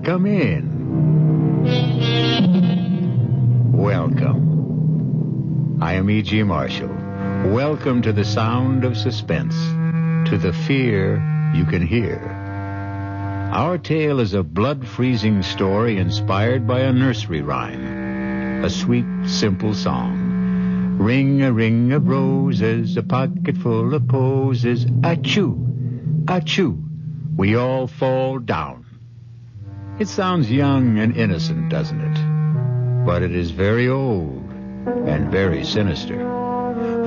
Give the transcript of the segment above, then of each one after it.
Come in. Welcome. I am E.G. Marshall. Welcome to the sound of suspense, to the fear you can hear. Our tale is a blood-freezing story inspired by a nursery rhyme, a sweet, simple song. Ring a ring of roses, a pocket full of posies, achoo, achoo, we all fall down. It sounds young and innocent, doesn't it? But it is very old and very sinister.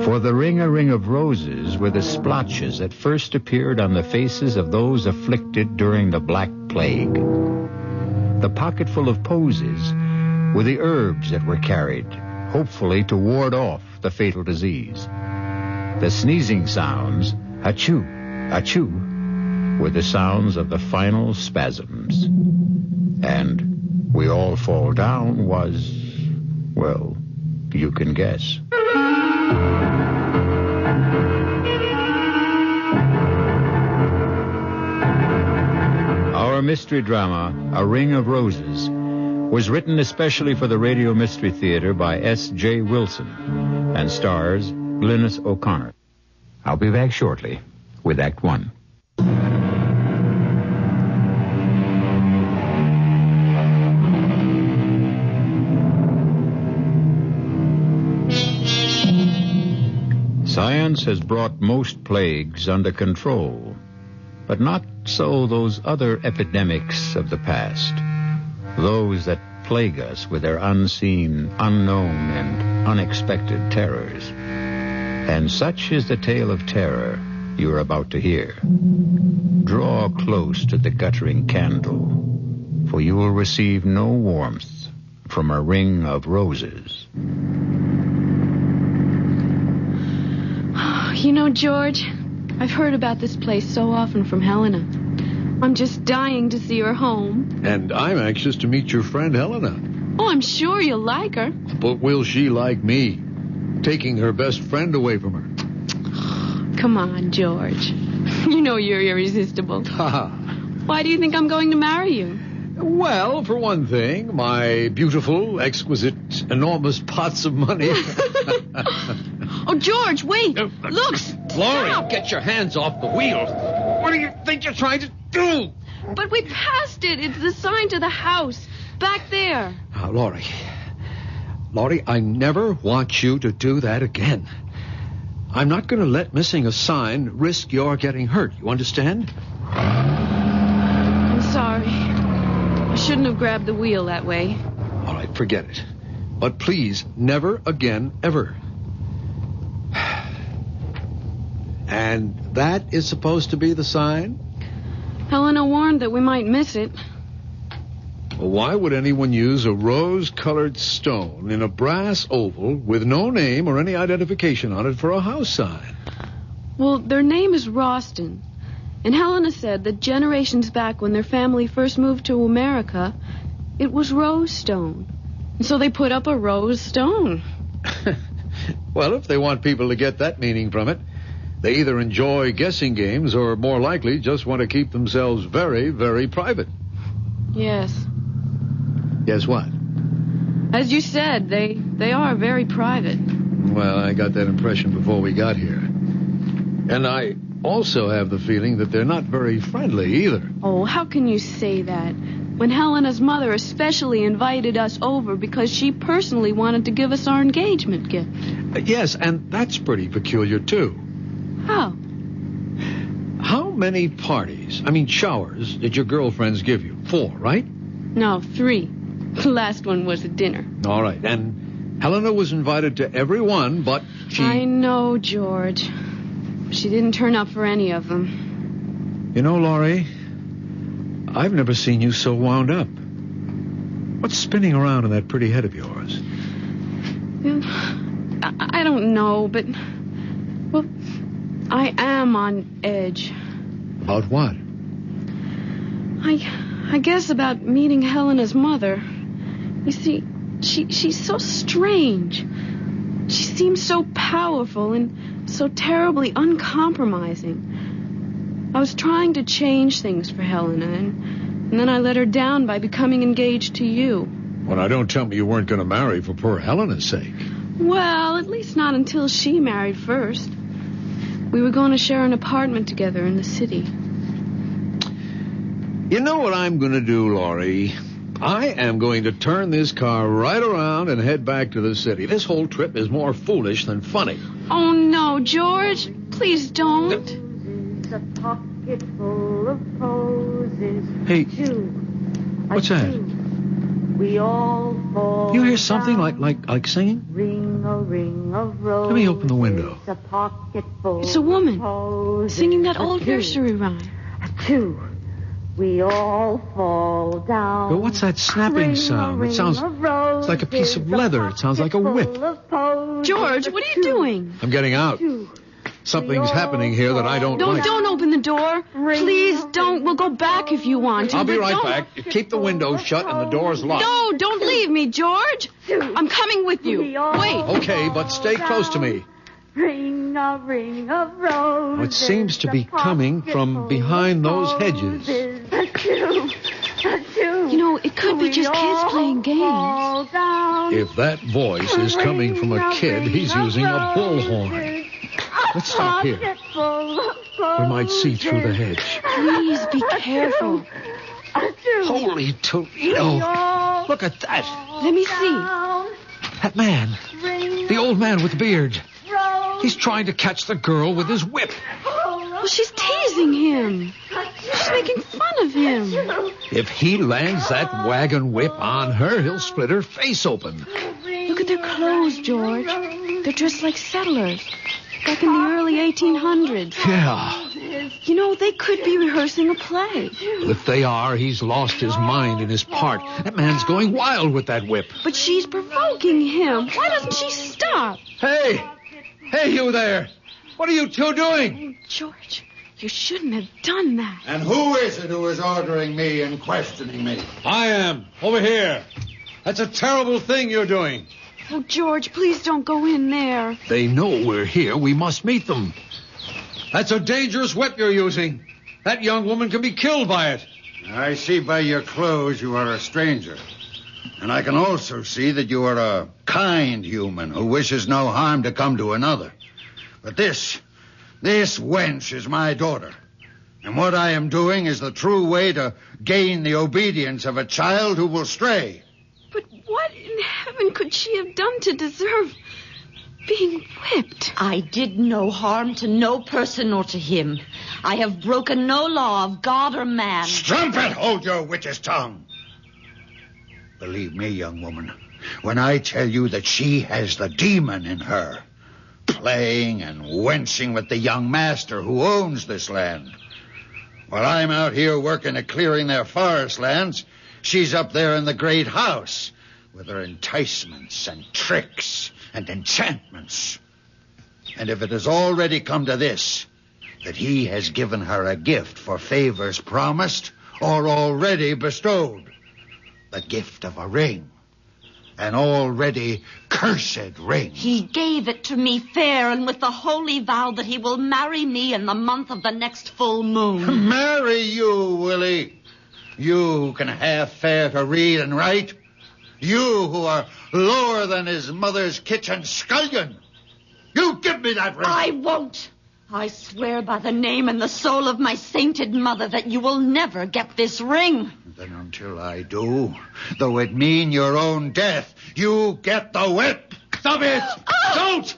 For the ring-a-ring of roses were the splotches that first appeared on the faces of those afflicted during the Black Plague. The pocketful of posies were the herbs that were carried, hopefully to ward off the fatal disease. The sneezing sounds, achoo, achoo, were the sounds of the final spasms. And we all fall down was, well, you can guess. Our mystery drama, A Ring of Roses, was written especially for the Radio Mystery Theater by S.J. Wilson and stars Glynis O'Connor. I'll be back shortly with Act One. Science has brought most plagues under control, but not so those other epidemics of the past, those that plague us with their unseen, unknown, and unexpected terrors. And such is the tale of terror you are about to hear. Draw close to the guttering candle, for you will receive no warmth from a ring of roses. You know, George, I've heard about this place so often from Helena. I'm just dying to see her home. And I'm anxious to meet your friend Helena. Oh, I'm sure you'll like her. But will she like me? Taking her best friend away from her. Come on, George. You know you're irresistible. Ha! Why do you think I'm going to marry you? Well, for one thing, my beautiful, exquisite, enormous pots of money. Oh, George, wait! Look! Laurie, stop. get your hands off the wheel. What do you think you're trying to do? But we passed it. It's the sign to the house. Back there. Now, Laurie, I never want you to do that again. I'm not going to let missing a sign risk your getting hurt. You understand? I'm sorry. I shouldn't have grabbed the wheel that way. All right, forget it. But please, never again, ever. And that is supposed to be the sign? Helena warned that we might miss it. Well, why would anyone use a rose-colored stone in a brass oval with no name or any identification on it for a house sign? Well, their name is Roston. And Helena said that generations back when their family first moved to America, it was rose stone. And so they put up a rose stone. Well, if they want people to get that meaning from it, they either enjoy guessing games or, more likely, just want to keep themselves very, very private. Yes. Guess what? As you said, they are very private. Well, I got that impression before we got here. And I also have the feeling that they're not very friendly either. Oh, how can you say that? When Helena's mother especially invited us over because she personally wanted to give us our engagement gift. Yes, and that's pretty peculiar, too. How? How many showers, did your girlfriends give you? 4, right? No, 3. The last one was a dinner. All right, and Helena was invited to every one, but she... I know, George. She didn't turn up for any of them. You know, Laurie, I've never seen you so wound up. What's spinning around in that pretty head of yours? I don't know, but... Well, I am on edge. About what? I guess about meeting Helena's mother. You see, she's so strange. She seems so powerful and so terribly uncompromising. I was trying to change things for Helena, and And then I let her down by becoming engaged to you. Well, now, don't tell me you weren't going to marry for poor Helena's sake. Well, at least not until she married first. We were going to share an apartment together in the city. You know what I'm going to do, Laurie? I am going to turn this car right around and head back to the city. This whole trip is more foolish than funny. Oh, no, George. Please don't. A pocket full of posies. Hey, Two, what's that? We all fall You hear something down. like singing? Ring a ring of roses. Let me open the window. A pocket full It's a woman of posies. singing that old Two, nursery rhyme. Two. We all fall down. But what's that snapping sound? It sounds it's like a piece of leather. It sounds like a whip. George, what are you doing? I'm getting out. Something's happening here that I don't like. Don't open the door. Please don't. We'll go back if you want to. I'll be but right don't. back. Keep the window shut and the doors locked. No, don't leave me, George. I'm coming with you. Wait. Okay, but stay close to me. Ring a ring of roses. Well, it seems to be coming from behind those hedges. You know, it could be just kids playing games. If that voice is coming from a kid, he's using a bullhorn. Let's stop here. We might see through the hedge. Please be careful. Holy Toledo! Look at that. Let me see. That man. The old man with the beard. He's trying to catch the girl with his whip. Well, she's teasing him. She's making fun of him. If he lands that wagon whip on her, he'll split her face open. Look at their clothes, George. They're dressed like settlers. Back in the early 1800s. Yeah. You know, they could be rehearsing a play. If they are, he's lost his mind in his part. That man's going wild with that whip. But she's provoking him. Why doesn't she stop? Hey! Hey, you there! What are you two doing? George, you shouldn't have done that. And who is it who is ordering me and questioning me? I am. Over here. That's a terrible thing you're doing. Oh, George, please don't go in there. They know we're here. We must meet them. That's a dangerous whip you're using. That young woman can be killed by it. I see by your clothes you are a stranger. And I can also see that you are a kind human who wishes no harm to come to another. But this wench is my daughter. And what I am doing is the true way to gain the obedience of a child who will stray. But what in heaven could she have done to deserve being whipped? I did no harm to no person or to him. I have broken no law of God or man. Strumpet, hold your witch's tongue. Believe me, young woman, when I tell you that she has the demon in her, playing and wenching with the young master who owns this land. While I'm out here working at clearing their forest lands, she's up there in the great house with her enticements and tricks and enchantments. And if it has already come to this, that he has given her a gift for favors promised or already bestowed, the gift of a ring, an already cursed ring. He gave it to me fair and with the holy vow that he will marry me in the month of the next full moon. Marry you, Willie. You who can half fare to read and write. You who are lower than his mother's kitchen scullion. You give me that ring. I won't. I swear by the name and the soul of my sainted mother that you will never get this ring. Then until I do, though it mean your own death, you get the whip. Stop it! Don't!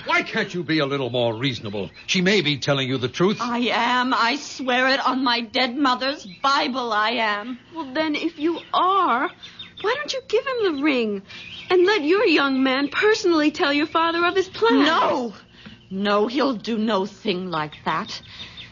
Why can't you be a little more reasonable? She may be telling you the truth. I am. I swear it on my dead mother's Bible I am. Well, then, if you are, why don't you give him the ring and let your young man personally tell your father of his plans? No! No, he'll do no thing like that.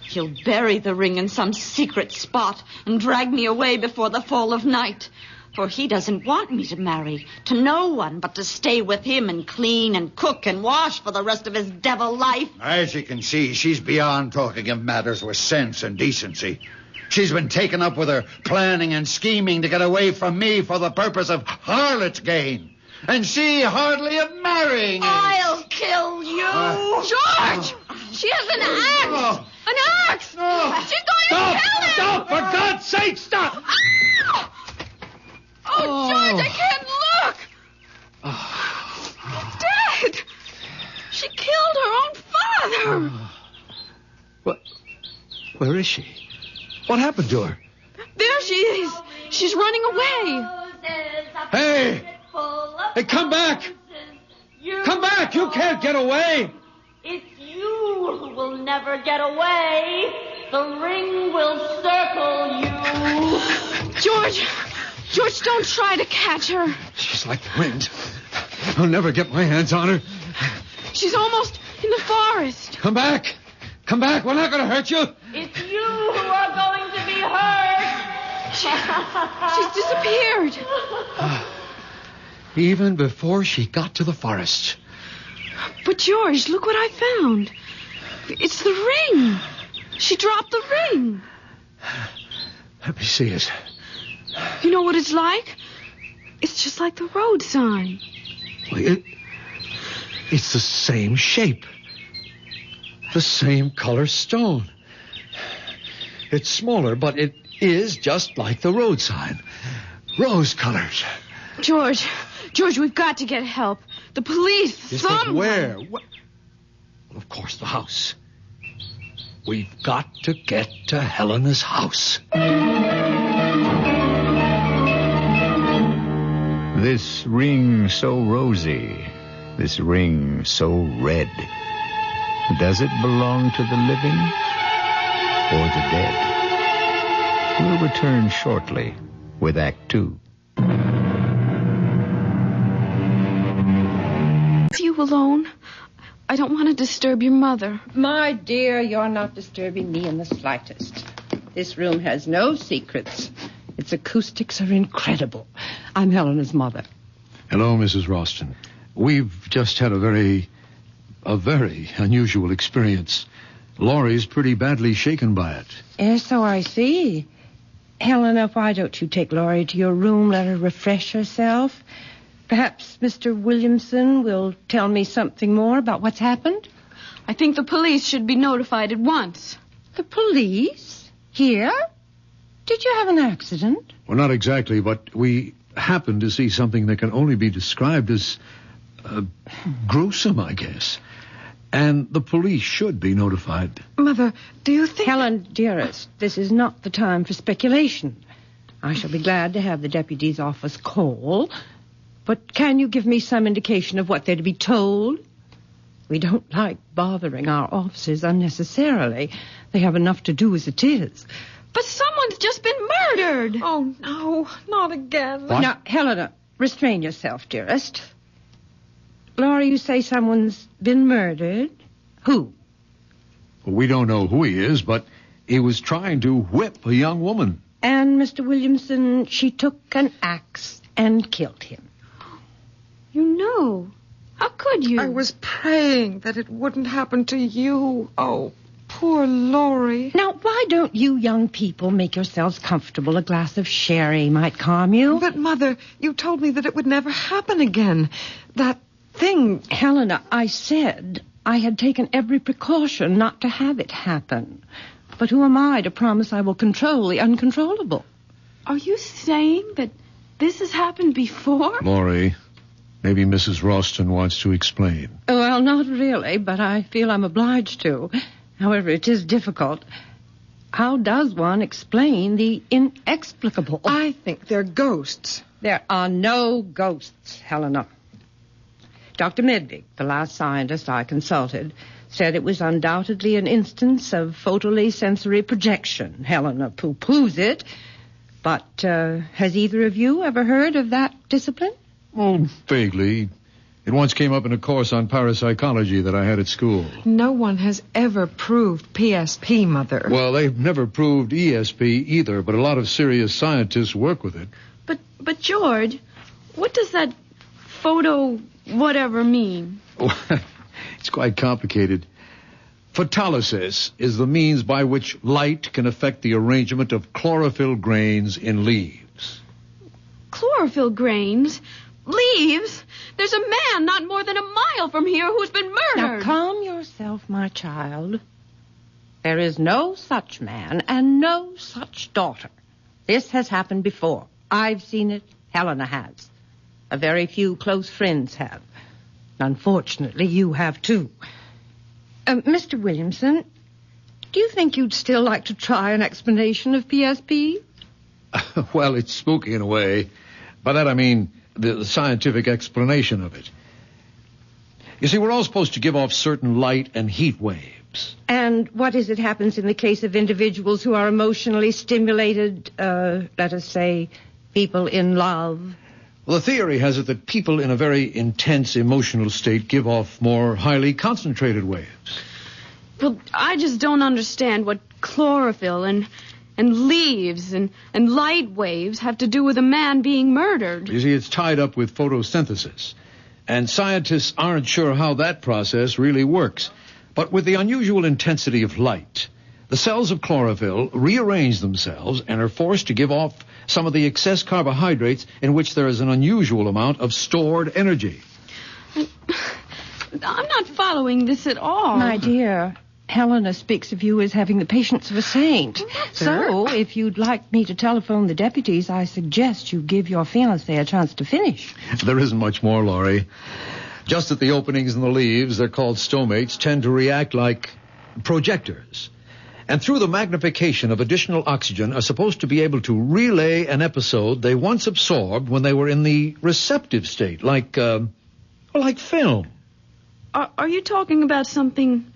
He'll bury the ring in some secret spot and drag me away before the fall of night. For he doesn't want me to marry to no one but to stay with him and clean and cook and wash for the rest of his devil life. As you can see, she's beyond talking of matters with sense and decency. She's been taken up with her planning and scheming to get away from me for the purpose of harlot's gain. And she hardly of marrying. I'll kill you. George! She has an axe! An axe! No. She's going to kill him! Stop! For God's sake, stop! Oh, George, I can't look! He's dead! She killed her own father! What? Where is she? What happened to her? There she is! She's running away! Hey! Hey, come back! Come back! You can't get away! It's you who will never get away. The ring will circle you. George, don't try to catch her. She's like the wind. I'll never get my hands on her. She's almost in the forest. Come back! Come back! We're not going to hurt you! It's you who are going to be hurt. She's disappeared. Even before she got to the forest. But George, look what I found. It's the ring. She dropped the ring. Let me see it. You know what it's like? It's just like the road sign. It's the same shape. The same color stone. It's smaller, but it is just like the road sign. Rose colors. George, we've got to get help. The police, Yes, someone. but where? Well, of course, the house. We've got to get to Helena's house. This ring so rosy, this ring so red. Does it belong to the living or the dead? We'll return shortly with Act 2. With you alone, I don't want to disturb your mother. My dear, you're not disturbing me in the slightest. This room has no secrets. Its acoustics are incredible. I'm Helena's mother. Hello, Mrs. Ralston. We've just had a very unusual experience. Laurie's pretty badly shaken by it. Yes, so I see. Helena, why don't you take Laurie to your room, let her refresh herself? Perhaps Mr. Williamson will tell me something more about what's happened? I think the police should be notified at once. The police? Here? Did you have an accident? Well, not exactly, but we happened to see something that can only be described as gruesome, I guess. And the police should be notified. Mother, do you think... Helen, dearest, this is not the time for speculation. I shall be glad to have the deputy's office call. But can you give me some indication of what they're to be told? We don't like bothering our officers unnecessarily. They have enough to do as it is. But someone's just been murdered. Oh, no, not again. What? Now, Helena, restrain yourself, dearest. Laura, you say someone's been murdered? Who? Well, we don't know who he is, but he was trying to whip a young woman. And Mr. Williamson, she took an axe and killed him. You know. How could you? I was praying that it wouldn't happen to you. Oh, poor Laurie. Now, why don't you young people make yourselves comfortable? A glass of sherry might calm you. But, Mother, you told me that it would never happen again. That thing... Helena, I said I had taken every precaution not to have it happen. But who am I to promise I will control the uncontrollable? Are you saying that this has happened before? Laurie, maybe Mrs. Ralston wants to explain. Well, not really, but I feel I'm obliged to. However, it is difficult. How does one explain the inexplicable? I think they're ghosts. There are no ghosts, Helena. Dr. Medvig, the last scientist I consulted, said it was undoubtedly an instance of photosensory projection. Helena poo-poos it. But has either of you ever heard of that discipline? Oh, vaguely. It once came up in a course on parapsychology that I had at school. No one has ever proved PSP, Mother. Well, they've never proved ESP either, but a lot of serious scientists work with it. But George, what does that photo whatever mean? It's quite complicated. Photolysis is the means by which light can affect the arrangement of chlorophyll grains in leaves. Chlorophyll grains? Leaves? There's a man not more than a mile from here who's been murdered. Now, calm yourself, my child. There is no such man and no such daughter. This has happened before. I've seen it. Helena has. A very few close friends have. Unfortunately, you have too. Mr. Williamson, do you think you'd still like to try an explanation of PSP? Well, it's spooky in a way. By that I mean the scientific explanation of it. You see, we're all supposed to give off certain light and heat waves. And what is it happens in the case of individuals who are emotionally stimulated, let us say, people in love? Well, the theory has it that people in a very intense emotional state give off more highly concentrated waves. Well, I just don't understand what chlorophyll and leaves and light waves have to do with a man being murdered. You see, it's tied up with photosynthesis. And scientists aren't sure how that process really works. But with the unusual intensity of light, the cells of chlorophyll rearrange themselves and are forced to give off some of the excess carbohydrates in which there is an unusual amount of stored energy. I'm not following this at all. My dear, Helena speaks of you as having the patience of a saint. So, if you'd like me to telephone the deputies, I suggest you give your fiancé a chance to finish. There isn't much more, Laurie. Just at the openings in the leaves, they're called stomates, tend to react like projectors. And through the magnification of additional oxygen are supposed to be able to relay an episode they once absorbed when they were in the receptive state, like film. Are you talking about something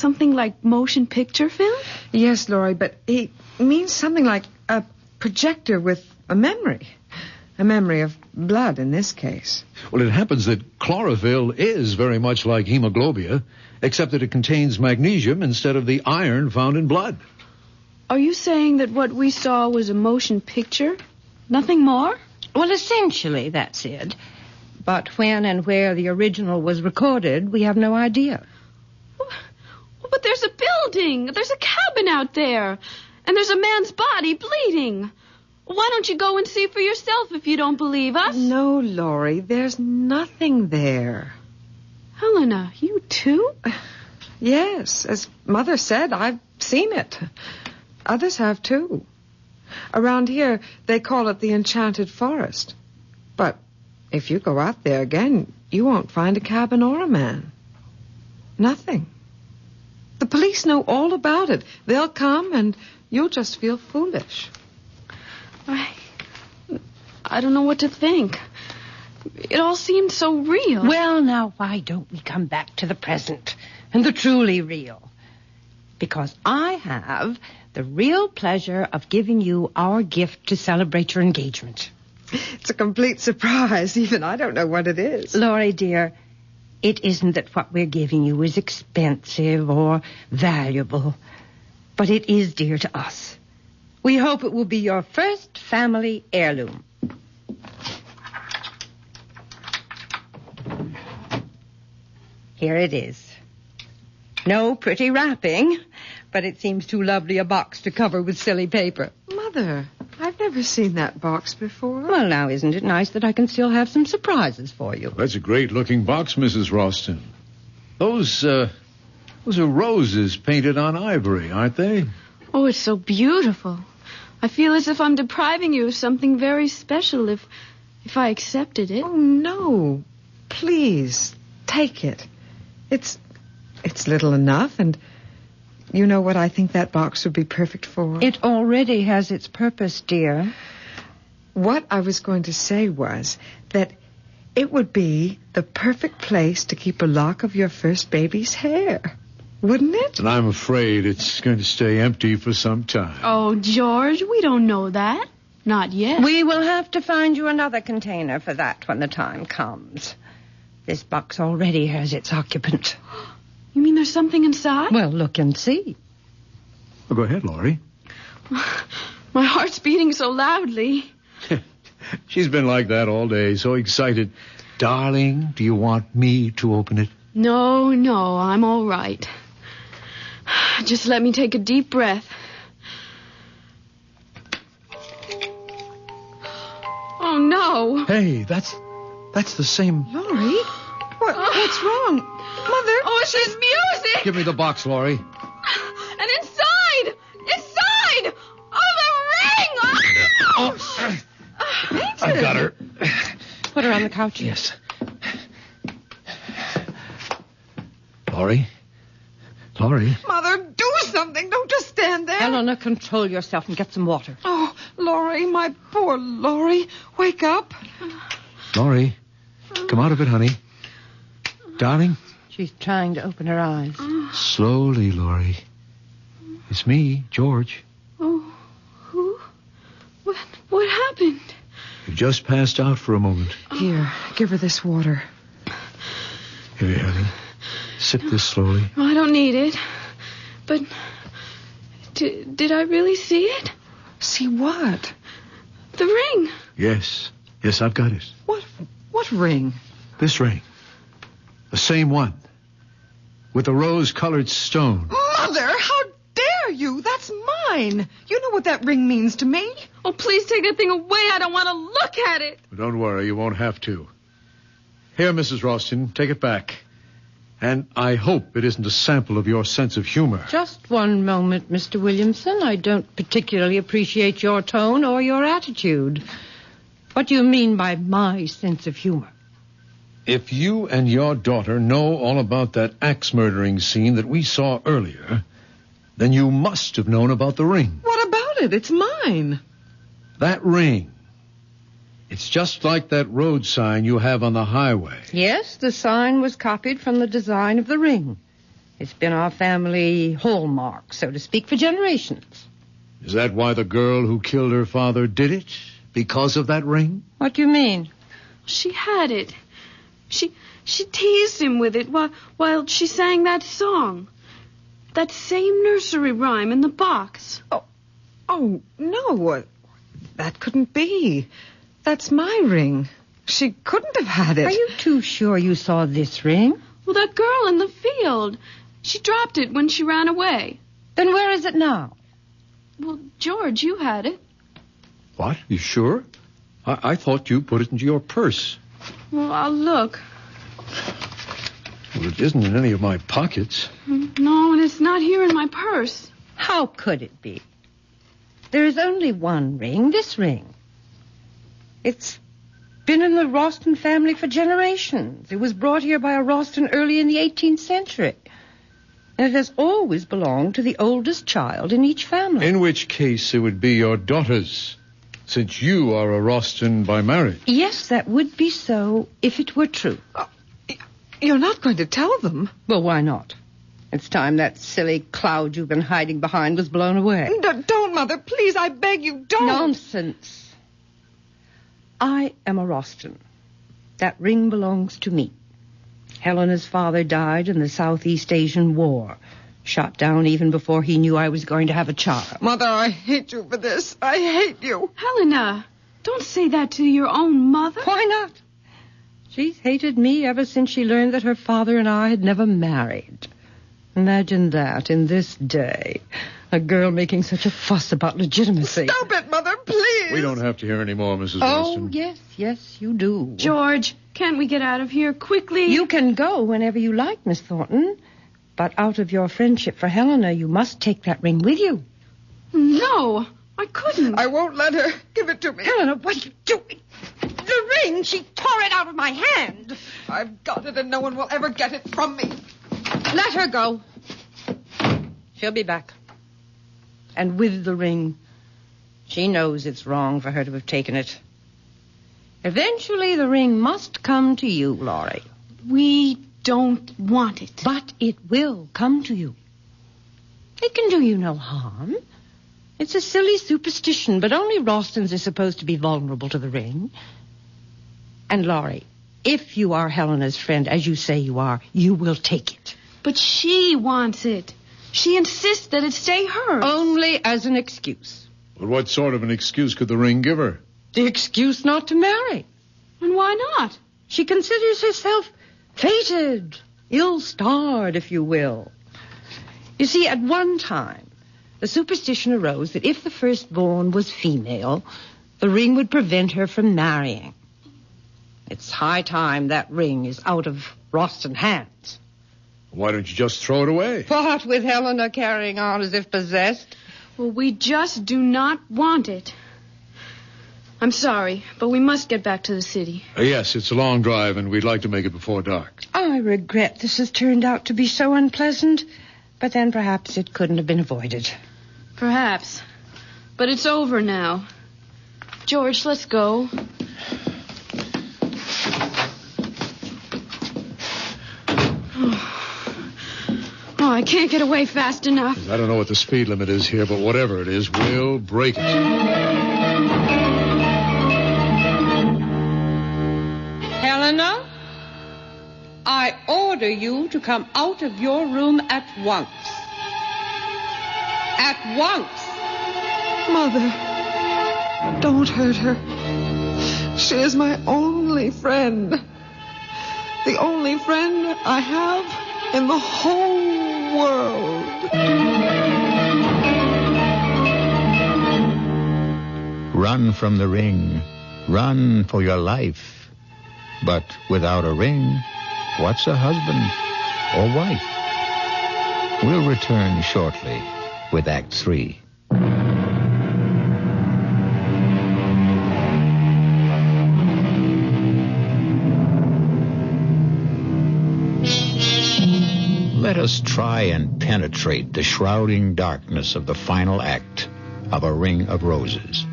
like motion picture film? Yes, Laurie, but he means something like a projector with a memory. A memory of blood in this case. Well, it happens that chlorophyll is very much like hemoglobia, except that it contains magnesium instead of the iron found in blood. Are you saying that what we saw was a motion picture? Nothing more? Well, essentially, that's it. But when and where the original was recorded, we have no idea. But there's a building. There's a cabin out there. And there's a man's body bleeding. Why don't you go and see for yourself if you don't believe us? No, Laurie, there's nothing there. Helena, you too? Yes, as Mother said, I've seen it. Others have too. Around here, they call it the Enchanted Forest. But if you go out there again, you won't find a cabin or a man. Nothing. The police know all about it. They'll come and you'll just feel foolish. I don't know what to think. It all seemed so real. Well, now, why don't we come back to the present and the truly real? Because I have the real pleasure of giving you our gift to celebrate your engagement. It's a complete surprise. Even I don't know what it is. Laurie, dear, it isn't that what we're giving you is expensive or valuable, but it is dear to us. We hope it will be your first family heirloom. Here it is. No pretty wrapping, but it seems too lovely a box to cover with silly paper. Mother, I've never seen that box before. Well, now, isn't it nice that I can still have some surprises for you? That's a great-looking box, Mrs. Ralston. Those are roses painted on ivory, aren't they? Oh, it's so beautiful. I feel as if I'm depriving you of something very special if I accepted it. Oh, no. Please, take it. It's little enough, and you know what I think that box would be perfect for? It already has its purpose, dear. What I was going to say was that it would be the perfect place to keep a lock of your first baby's hair. Wouldn't it? And I'm afraid it's going to stay empty for some time. Oh, George, we don't know that. Not yet. We will have to find you another container for that when the time comes. This box already has its occupant. You mean there's something inside? Well, look and see. Well, go ahead, Laurie. My heart's beating so loudly. She's been like that all day, so excited. Darling, do you want me to open it? No, I'm all right. Just let me take a deep breath. Oh, no. Hey, that's the same. Laurie? What's wrong? Mother? Oh, it's this music. Give me the box, Laurie. And inside I've got her. Put her on the couch. Yes. Laurie? Laurie? Mother, do something. Don't just stand there. Helena, control yourself and get some water. Oh, Laurie, my poor Laurie. Wake up. Laurie, come out of it, honey. Darling? She's trying to open her eyes. Slowly, Laurie. It's me, George. Oh, who? What happened? You just passed out for a moment. Here, give her this water. Here, honey. Sip this slowly. Oh, I don't need it. But did I really see it? See what? The ring. Yes. Yes, I've got it. What ring? This ring. The same one. With the rose-colored stone. Mother, how dare you? That's mine. You know what that ring means to me. Oh, please take that thing away. I don't want to look at it. Don't worry, you won't have to. Here, Mrs. Ralston, take it back. And I hope it isn't a sample of your sense of humor. Just one moment, Mr. Williamson. I don't particularly appreciate your tone or your attitude. What do you mean by my sense of humor? If you and your daughter know all about that axe-murdering scene that we saw earlier, then you must have known about the ring. What about it? It's mine. That ring. It's just like that road sign you have on the highway. Yes, the sign was copied from the design of the ring. It's been our family hallmark, so to speak, for generations. Is that why the girl who killed her father did it? Because of that ring? What do you mean? She had it. She teased him with it while she sang that song. That same nursery rhyme in the box. Oh, no. That couldn't be. That's my ring. She couldn't have had it. Are you too sure you saw this ring? Well, that girl in the field. She dropped it when she ran away. Then where is it now? Well, George, you had it. What? You sure? I thought you put it into your purse. Well, I'll look. Well, it isn't in any of my pockets. No, and it's not here in my purse. How could it be? There is only one ring, this ring. It's been in the Ralston family for generations. It was brought here by a Ralston early in the 18th century. And it has always belonged to the oldest child in each family. In which case it would be your daughter's, since you are a Ralston by marriage. Yes, that would be so if it were true. You're not going to tell them? Well, why not? It's time that silly cloud you've been hiding behind was blown away. Don't, Mother. Please, I beg you, don't. Nonsense. I am a Ralston. That ring belongs to me. Helena's father died in the Southeast Asian War, shot down even before he knew I was going to have a child. Mother, I hate you for this. I hate you. Helena, don't say that to your own mother. Why not? She's hated me ever since she learned that her father and I had never married. Imagine that in this day. A girl making such a fuss about legitimacy. Stop it, Mother, please. We don't have to hear any more, Mrs. Oh, Ralston. yes, you do. George, can't we get out of here quickly? You can go whenever you like, Miss Thornton. But out of your friendship for Helena, you must take that ring with you. No, I couldn't. I won't let her. Give it to me. Helena, what are you doing? The ring, she tore it out of my hand. I've got it and no one will ever get it from me. Let her go. She'll be back. And with the ring. She knows it's wrong for her to have taken it. Eventually, the ring must come to you, Laurie. We don't want it. But it will come to you. It can do you no harm. It's a silly superstition, but only Ralstons are supposed to be vulnerable to the ring. And, Laurie, if you are Helena's friend, as you say you are, you will take it. But she wants it. She insists that it stay hers. Only as an excuse. But what sort of an excuse could the ring give her? The excuse not to marry. And why not? She considers herself fated, ill-starred, if you will. You see, at one time, the superstition arose that if the firstborn was female, the ring would prevent her from marrying. It's high time that ring is out of Ralston hands. Why don't you just throw it away? What with Helena carrying on as if possessed? Well, we just do not want it. I'm sorry, but we must get back to the city. Yes, it's a long drive, and we'd like to make it before dark. I regret this has turned out to be so unpleasant, but then perhaps it couldn't have been avoided. Perhaps. But it's over now. George, let's go. Oh, I can't get away fast enough. I don't know what the speed limit is here, but whatever it is, we'll break it. Helena, I order you to come out of your room at once. At once. Mother, don't hurt her. She is my only friend. The only friend I have in the whole world. Run from the ring. Run for your life. But without a ring, what's a husband or wife? We'll return shortly with Act 3. Let us try and penetrate the shrouding darkness of the final act of A Ring of Roses.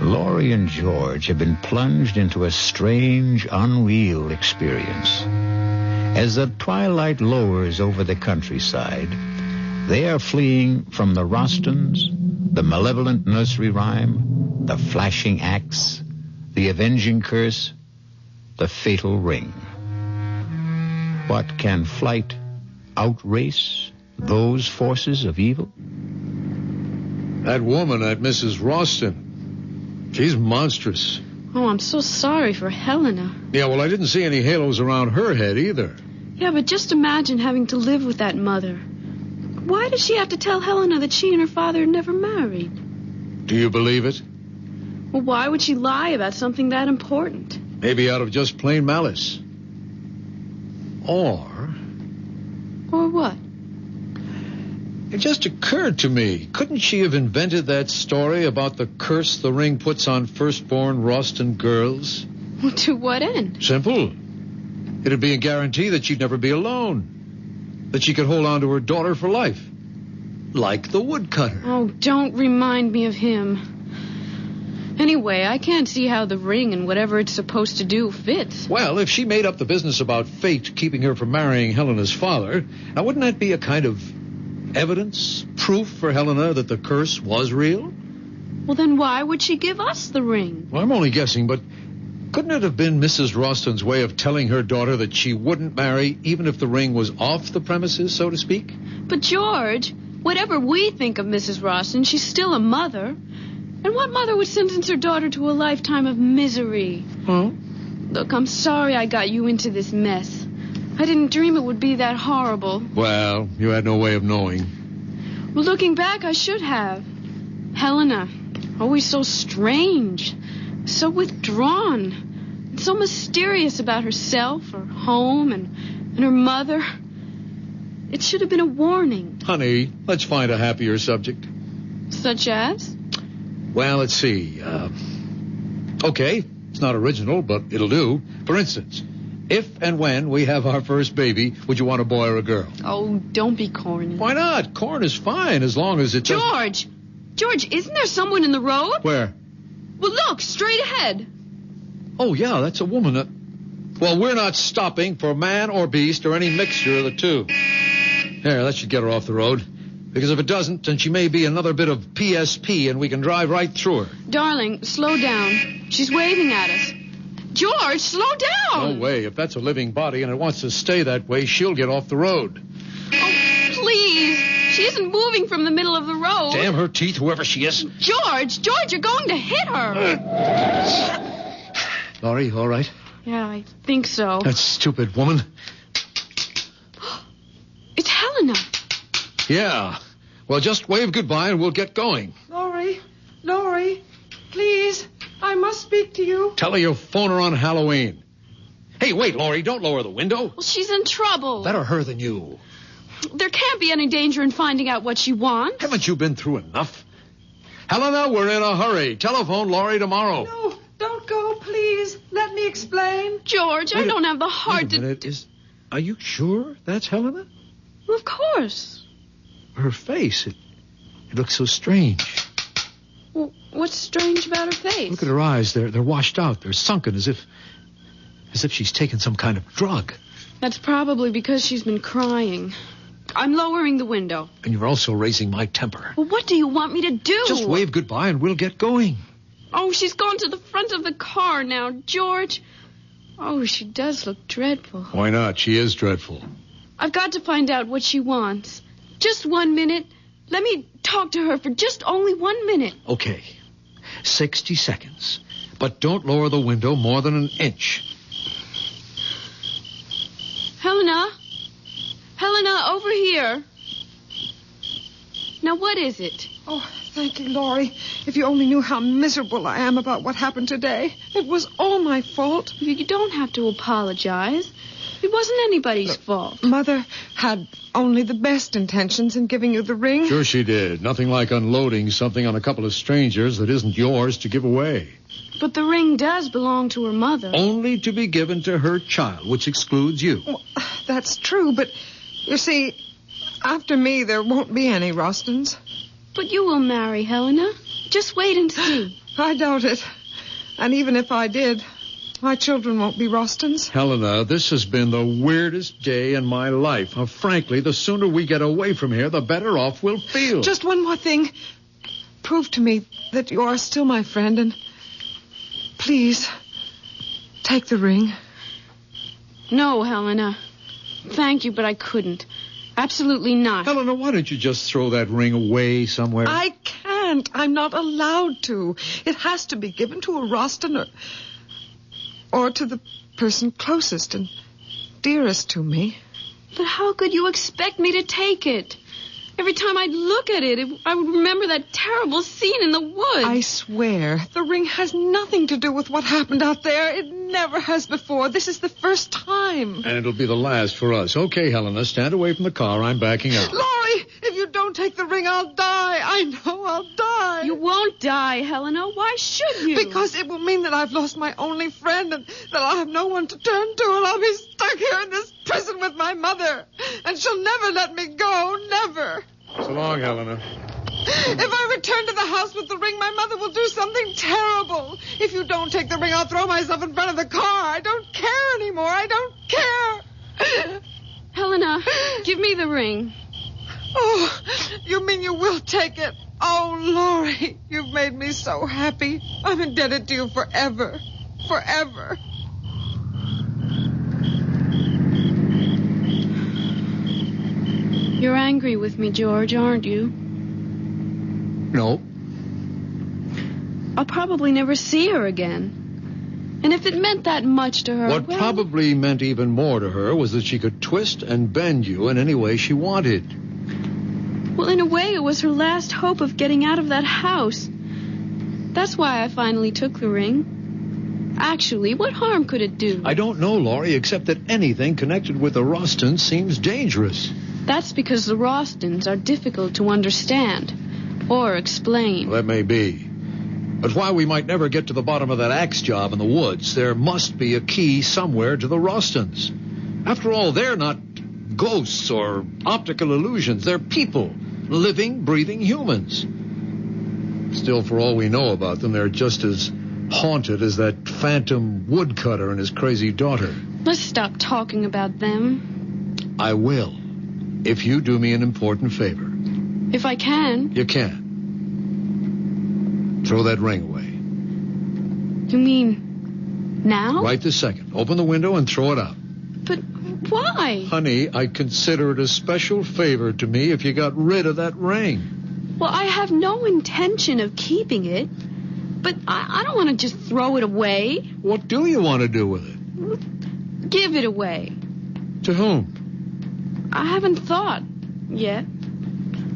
Laurie and George have been plunged into a strange, unreal experience. As the twilight lowers over the countryside, they are fleeing from the Rostons, the malevolent nursery rhyme, the flashing axe, the avenging curse, the fatal ring. But can flight outrace those forces of evil? That woman, that Mrs. Roston, she's monstrous. Oh, I'm so sorry for Helena. Yeah, well, I didn't see any halos around her head either. Yeah, but just imagine having to live with that mother. Why did she have to tell Helena that she and her father had never married? Do you believe it? Well, why would she lie about something that important? Maybe out of just plain malice. Or what? it just occurred to me, couldn't she have invented that story about the curse the ring puts on firstborn Roston girls? Well, to what end? Simple. It'd be a guarantee that she'd never be alone. That she could hold on to her daughter for life. Like the woodcutter. Oh, don't remind me of him. Anyway, I can't see how the ring and whatever it's supposed to do fits. Well, if she made up the business about fate keeping her from marrying Helena's father, now wouldn't that be a kind of evidence, proof for Helena that the curse was real? Well, then why would she give us the ring? Well, I'm only guessing, but couldn't it have been Mrs. Roston's way of telling her daughter that she wouldn't marry even if the ring was off the premises, so to speak? But, George, whatever we think of Mrs. Roston, she's still a mother. And what mother would sentence her daughter to a lifetime of misery? Huh? Look, I'm sorry I got you into this mess. I didn't dream it would be that horrible. Well, you had no way of knowing. Well, looking back, I should have. Helena, always so strange, so withdrawn, and so mysterious about herself, her home, and her mother. It should have been a warning. Honey, let's find a happier subject. Such as? Well, let's see. Okay, it's not original, but it'll do. For instance, if and when we have our first baby, would you want a boy or a girl? Oh, don't be corny. Why not? Corn is fine as long as it doesn't... George! George, isn't there someone in the road? Where? Well, look, straight ahead. Oh, yeah, that's a woman. Well, we're not stopping for man or beast or any mixture of the two. There, that should get her off the road. Because if it doesn't, then she may be another bit of PSP and we can drive right through her. Darling, slow down. She's waving at us. George, slow down! No way. If that's a living body and it wants to stay that way, she'll get off the road. Oh, please. She isn't moving from the middle of the road. Damn her teeth, whoever she is. George, you're going to hit her. Laurie, all right? Yeah, I think so. That stupid woman. It's Helena. Yeah. Well, just wave goodbye and we'll get going. Laurie, please, I must speak to you. Tell her you'll phone her on Halloween. Hey, wait, Laurie, don't lower the window. Well, she's in trouble. Better her than you. There can't be any danger in finding out what she wants. Haven't you been through enough? Helena, we're in a hurry. Telephone Laurie tomorrow. No, don't go, please. Let me explain. George, I don't have the heart Wait a minute. Are you sure that's Helena? Well, of course. Her face, it looks so strange. Well, what's strange about her face? Look at her eyes. They're washed out. They're sunken as if she's taken some kind of drug. That's probably because she's been crying. I'm lowering the window. And you're also raising my temper. Well, what do you want me to do? Just wave goodbye and we'll get going. Oh, she's gone to the front of the car now, George. Oh, she does look dreadful. Why not? She is dreadful. I've got to find out what she wants. Just 1 minute. Let me talk to her for just only 1 minute. Okay. 60 seconds. But don't lower the window more than an inch. Helena? Helena, over here. Now, what is it? Oh, thank you, Laurie. If you only knew how miserable I am about what happened today. It was all my fault. You don't have to apologize. It wasn't anybody's fault. Mother had only the best intentions in giving you the ring. Sure she did. Nothing like unloading something on a couple of strangers that isn't yours to give away. But the ring does belong to her mother. Only to be given to her child, which excludes you. Well, that's true, but you see, after me, there won't be any Rostons. But you will marry Helena. Just wait and see. I doubt it. And even if I did, my children won't be Rostons. Helena, this has been the weirdest day in my life. Frankly, the sooner we get away from here, the better off we'll feel. Just one more thing. Prove to me that you are still my friend, and please, take the ring. No, Helena. Thank you, but I couldn't. Absolutely not. Helena, why don't you just throw that ring away somewhere? I can't. I'm not allowed to. It has to be given to a Roston or to the person closest and dearest to me. But how could you expect me to take it? Every time I'd look at it, I would remember that terrible scene in the woods. I swear, the ring has nothing to do with what happened out there. It never has before. This is the first time. And it'll be the last for us. Okay, Helena, stand away from the car. I'm backing out. Laurie, if you don't take the ring, I'll die. I know I'll die. You won't die, Helena. Why should you? Because it will mean that I've lost my only friend and that I'll have no one to turn to, and I'll be stuck here in this prison with my mother. And she'll never let me go. Never. So long, Helena. If I return to the house with the ring, my mother will do something terrible. If you don't take the ring, I'll throw myself in front of the car. I don't care anymore. I don't care. Helena, give me the ring. Oh, you mean you will take it? Oh, Laurie, you've made me so happy. I'm indebted to you forever. Forever. You're angry with me, George, aren't you? No. I'll probably never see her again. And if it meant that much to her... What well, probably meant even more to her was that she could twist and bend you in any way she wanted. Well, in a way, it was her last hope of getting out of that house. That's why I finally took the ring. Actually, what harm could it do? I don't know, Laurie, except that anything connected with the Rostons seems dangerous. That's because the Rostons are difficult to understand or explain. Well, that may be. But while we might never get to the bottom of that axe job in the woods, there must be a key somewhere to the Rostons. After all, they're not ghosts or optical illusions. They're people, living, breathing humans. Still, for all we know about them, they're just as haunted as that phantom woodcutter and his crazy daughter. Let's stop talking about them. I will, if you do me an important favor. If I can. You can. Throw that ring away. You mean now? Right this second. Open the window and throw it out. But why? Honey, I'd consider it a special favor to me if you got rid of that ring. Well, I have no intention of keeping it. But I don't want to just throw it away. What do you want to do with it? Give it away. To whom? I haven't thought yet.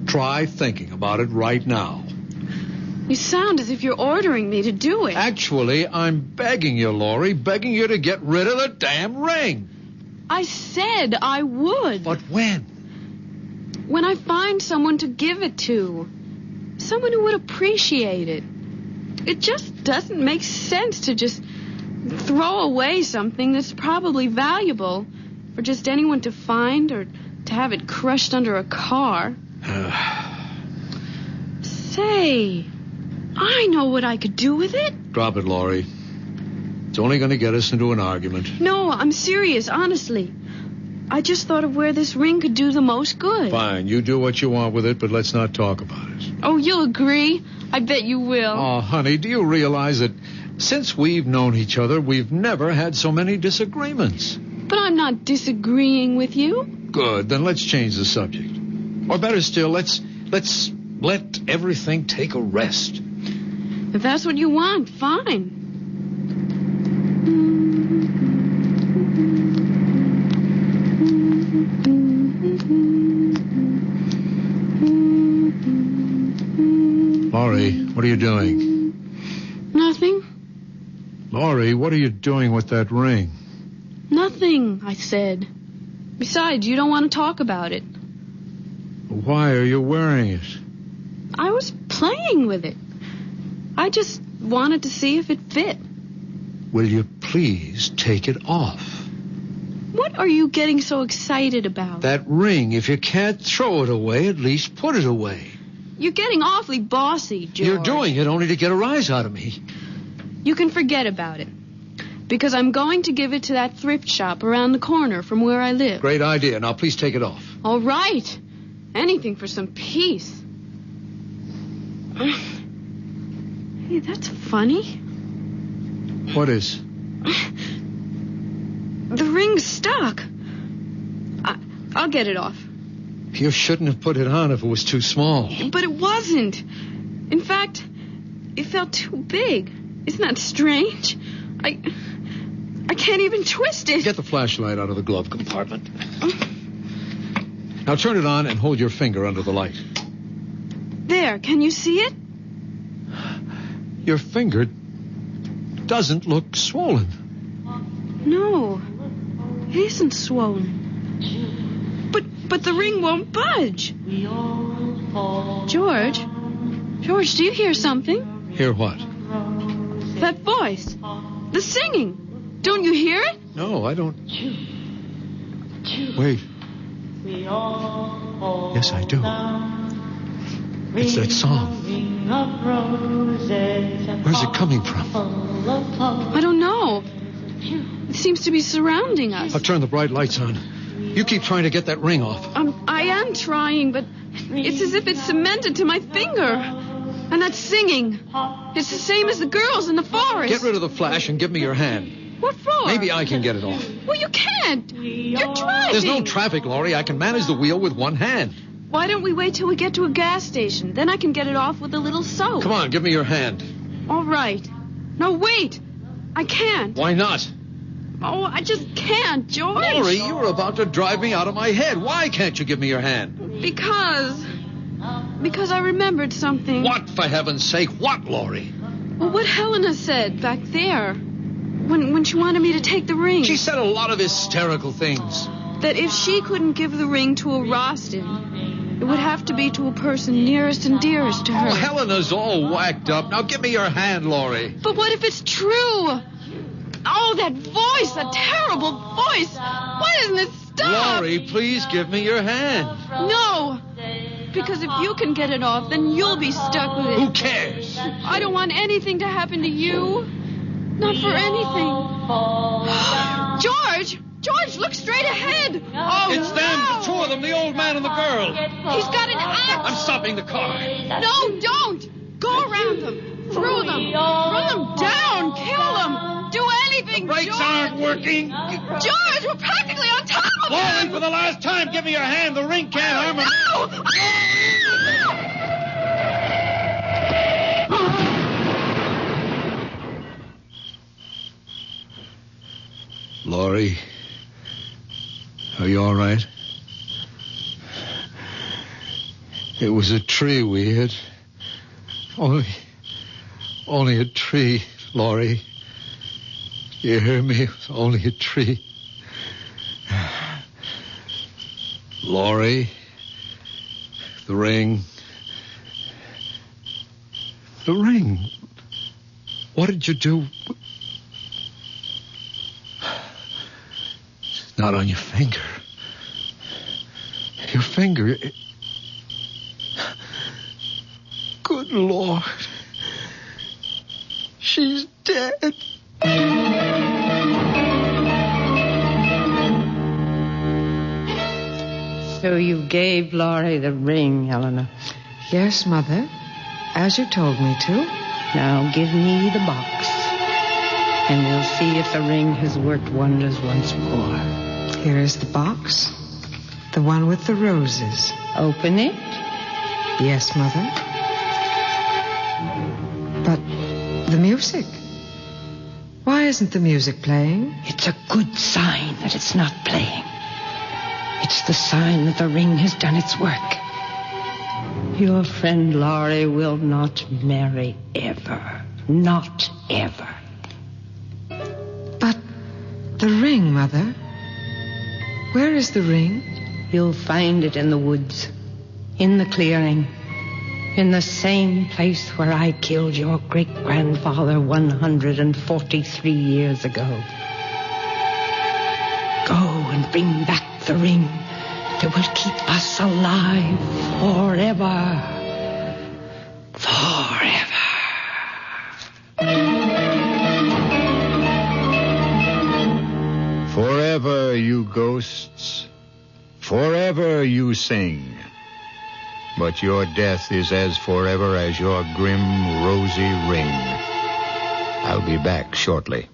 Try thinking about it right now. You sound as if you're ordering me to do it. Actually, I'm begging you, Laurie, begging you to get rid of the damn ring. I said I would. But when? When I find someone to give it to. Someone who would appreciate it. It just doesn't make sense to just throw away something that's probably valuable for just anyone to find or to have it crushed under a car. Say, I know what I could do with it. Drop it, Laurie. It's only going to get us into an argument. No, I'm serious, honestly. I just thought of where this ring could do the most good. Fine, you do what you want with it, but let's not talk about it. Oh, you'll agree? I bet you will. Oh, honey, do you realize that since we've known each other, we've never had so many disagreements? But I'm not disagreeing with you. Good, then let's change the subject. Or better still, let's let everything take a rest. If that's what you want, fine. Laurie, what are you doing? Nothing. Laurie, what are you doing with that ring? Nothing, I said. Besides, you don't want to talk about it. Why are you wearing it? I was playing with it. I just wanted to see if it fit. Will you please take it off? What are you getting so excited about? That ring, if you can't throw it away, at least put it away. You're getting awfully bossy, George. You're doing it only to get a rise out of me. You can forget about it. Because I'm going to give it to that thrift shop around the corner from where I live. Great idea. Now, please take it off. All right. Anything for some peace. Hey, that's funny. What is? The ring's stuck. I'll get it off. You shouldn't have put it on if it was too small. But it wasn't. In fact, it felt too big. Isn't that strange? I can't even twist it. Get the flashlight out of the glove compartment. Now turn it on and hold your finger under the light. There, can you see it? Your finger doesn't look swollen. No, it isn't swollen. But the ring won't budge. George, do you hear something? Hear what? That voice. The singing. Don't you hear it? No, I don't. Wait. Yes, I do. It's that song. Where's it coming from? I don't know. It seems to be surrounding us. I'll turn the bright lights on. You keep trying to get that ring off. I am trying, but it's as if it's cemented to my finger. And that singing. It's the same as the girls in the forest. Get rid of the flash and give me your hand. What for? Maybe I can get it off. Well, you can't. You're driving. There's no traffic, Laurie. I can manage the wheel with one hand. Why don't we wait till we get to a gas station? Then I can get it off with a little soap. Come on, give me your hand. All right. No, wait. I can't. Why not? Oh, I just can't, George. Laurie, you were about to drive me out of my head. Why can't you give me your hand? Because I remembered something. What, for heaven's sake? What, Laurie? Well, what Helena said back there. When she wanted me to take the ring. She said a lot of hysterical things. That if she couldn't give the ring to a Roston, it would have to be to a person nearest and dearest to her. Oh, Helena's all whacked up. Now give me your hand, Laurie. But what if it's true? Oh, that voice, that terrible voice. Why doesn't it stop? Laurie, please give me your hand. No. Because if you can get it off, then you'll be stuck with it. Who cares? I don't want anything to happen to you. Not for anything. George, look straight ahead. Oh, it's them, the two of them, the old man and the girl. He's got an axe. I'm stopping the car. No, don't. Go around them. Through them. Run them down. Kill them. Do anything, The brakes George. aren't working. George, we're practically on top of Laurie, them. for the last time, give me your hand. The ring can't harm him. No! Laurie, are you all right? It was a tree we hit. Only a tree, Laurie. You hear me? It was only a tree. Laurie, the ring. The ring. What did you do? It's not on your finger. Your finger. Good Lord. She's dead. So you gave Laurie the ring, Helena. Yes, Mother, as you told me to. Now give me the box, and we'll see if the ring has worked wonders once more. Here is the box. The one with the roses. Open it. Yes, Mother. But the music. Why isn't the music playing? It's a good sign that it's not playing. It's the sign that the ring has done its work. Your friend Laurie will not marry ever. Not ever. But the ring, Mother. Where is the ring? You'll find it in the woods. In the clearing. In the same place where I killed your great-grandfather 143 years ago. Go and bring back the ring that will keep us alive forever. Forever. Forever, you ghosts. Forever you sing. But your death is as forever as your grim, rosy ring. I'll be back shortly.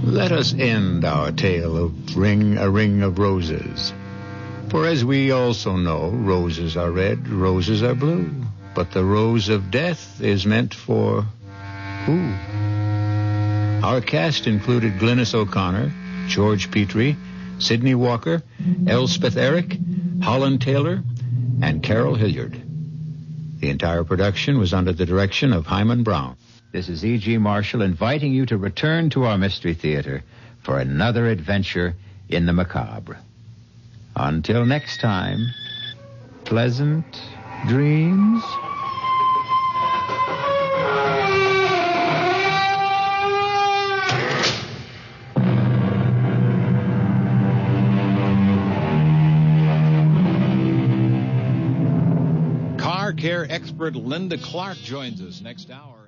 Let us end our tale of A Ring of Roses. For as we also know, roses are red, roses are blue. But the rose of death is meant for who? Our cast included Glynis O'Connor, George Petrie, Sidney Walker, Elspeth Eric, Holland Taylor, and Carol Hilliard. The entire production was under the direction of Hyman Brown. This is E.G. Marshall inviting you to return to our Mystery Theater for another adventure in the macabre. Until next time, pleasant dreams. Car care expert Linda Clark joins us next hour.